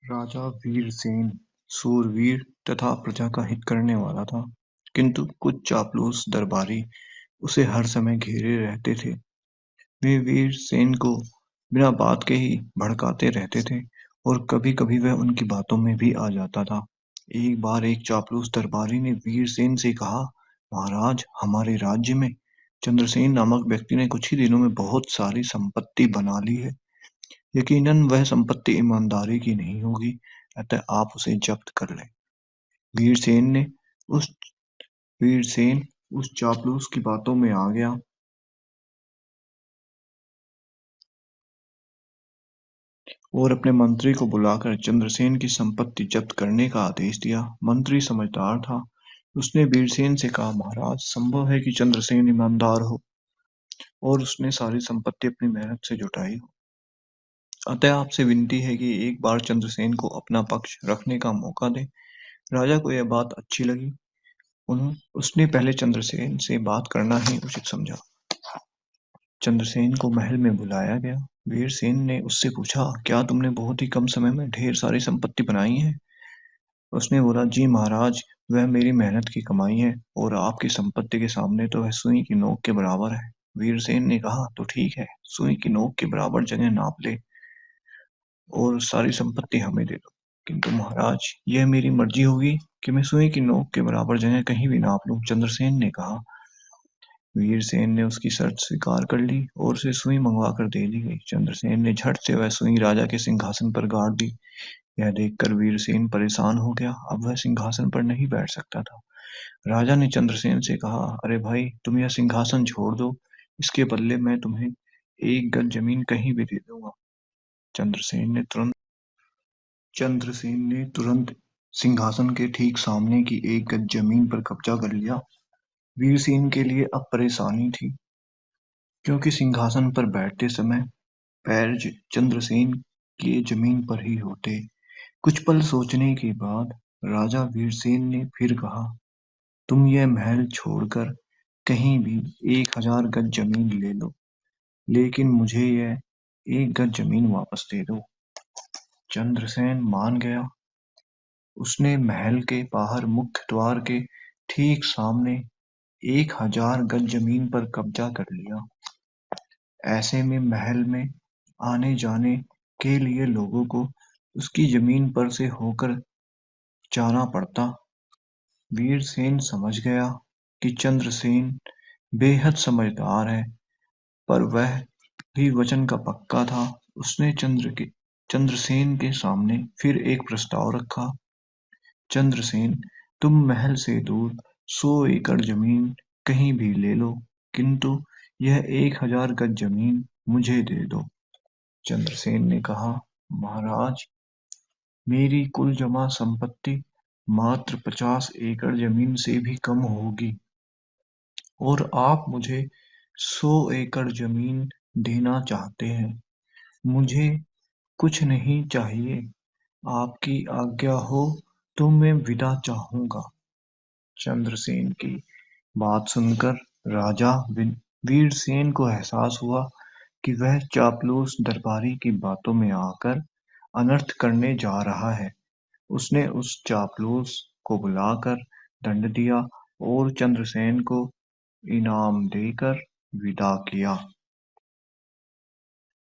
राजा वीरसेन शूरवीर तथा प्रजा का हित करने वाला था, किंतु कुछ चापलूस दरबारी उसे हर समय घेरे रहते थे। वे वीरसेन को बिना बात के ही भड़काते रहते थे और कभी-कभी वह उनकी बातों में भी आ जाता था। एक बार एक चापलूस दरबारी ने वीरसेन से कहा, महाराज, हमारे राज्य में चंद्रसेन नामक व्यक्ति ने कुछ ही दिनों में बहुत सारी संपत्ति बना ली है। यकीनन वह संपत्ति ईमानदारी की नहीं होगी, अतः आप उसे जब्त कर लें। वीरसेन ने उस वीरसेन उस चापलूस की बातों में आ गया और अपने मंत्री को बुलाकर चंद्रसेन की संपत्ति जब्त करने का आदेश दिया। मंत्री समझदार था। उसने वीरसेन से कहा, महाराज, संभव है कि चंद्रसेन ईमानदार हो और उसने सारी संपत्ति अपनी मेहनत से जुटाई हो। अतः आपसे विनती है कि एक बार चंद्रसेन को अपना पक्ष रखने का मौका दें। राजा को यह बात अच्छी लगी। उसने पहले चंद्रसेन से बात करना ही उचित समझा। चंद्रसेन को महल में बुलाया गया। वीरसेन ने उससे पूछा, क्या तुमने बहुत ही कम समय में ढेर सारी संपत्ति बनाई है? उसने बोला, जी महाराज, वह मेरी मेहनत की कमाई है और आपकी संपत्ति के सामने तो वह सुई की नोक के बराबर है। वीरसेन ने कहा, तो ठीक है, सुई की नोक के बराबर जगह नाप ले और सारी संपत्ति हमें दे दो। किंतु महाराज, यह मेरी मर्जी होगी कि मैं सुई की नोक के बराबर जगह कहीं भी नाप लूं, चंद्रसेन ने कहा। वीरसेन ने उसकी शर्त स्वीकार कर ली और उसे सुई मंगवा कर दे दी गई। चंद्रसेन ने झट से वह सुई राजा के सिंहासन पर गाड़ दी। यह देखकर वीरसेन परेशान हो गया। अब वह सिंहासन पर नहीं बैठ सकता था। राजा ने चंद्रसेन से कहा, अरे भाई, तुम यह सिंहासन छोड़ दो, इसके बदले मैं तुम्हें 1 गज जमीन कहीं भी दे दूंगा। चंद्रसेन ने तुरंत सिंहासन के ठीक सामने की 1 गज जमीन पर कब्जा कर लिया। वीरसेन के लिए अब परेशानी थी, क्योंकि सिंहासन पर बैठते समय पैर चंद्रसेन के जमीन पर ही होते। कुछ पल सोचने के बाद राजा वीरसेन ने फिर कहा, तुम यह महल छोड़कर कहीं भी 1000 गज जमीन ले लो, लेकिन मुझे यह 1 गज जमीन वापस दे दो। चंद्रसेन मान गया। उसने महल के बाहर मुख्य द्वार के ठीक सामने 1000 गज जमीन पर कब्जा कर लिया। ऐसे में महल में आने-जाने के लिए लोगों को उसकी जमीन पर से होकर जाना पड़ता। वीरसेन समझ गया कि चंद्रसेन बेहद समझदार है, पर वह भी वचन का पक्का था। उसने चंद्रसेन के सामने फिर एक प्रस्ताव रखा। चंद्रसेन, तुम महल से दूर 100 एकड़ जमीन कहीं भी ले लो, किंतु यह 1000 गज जमीन मुझे दे दो। चंद्रसेन ने कहा, महाराज, मेरी कुल जमा संपत्ति मात्र 50 एकड़ जमीन से भी कम होगी और आप मुझे 100 एकड़ जमीन देना चाहते हैं। मुझे कुछ नहीं चाहिए। आपकी आज्ञा हो तो मैं विदा चाहूंगा। चंद्रसेन की बात सुनकर राजा वीरसेन को एहसास हुआ कि वह चापलूस दरबारी की बातों में आकर अनर्थ करने जा रहा है। उसने उस चापलूस को बुलाकर दंड दिया और चंद्रसेन को इनाम देकर विदा किया।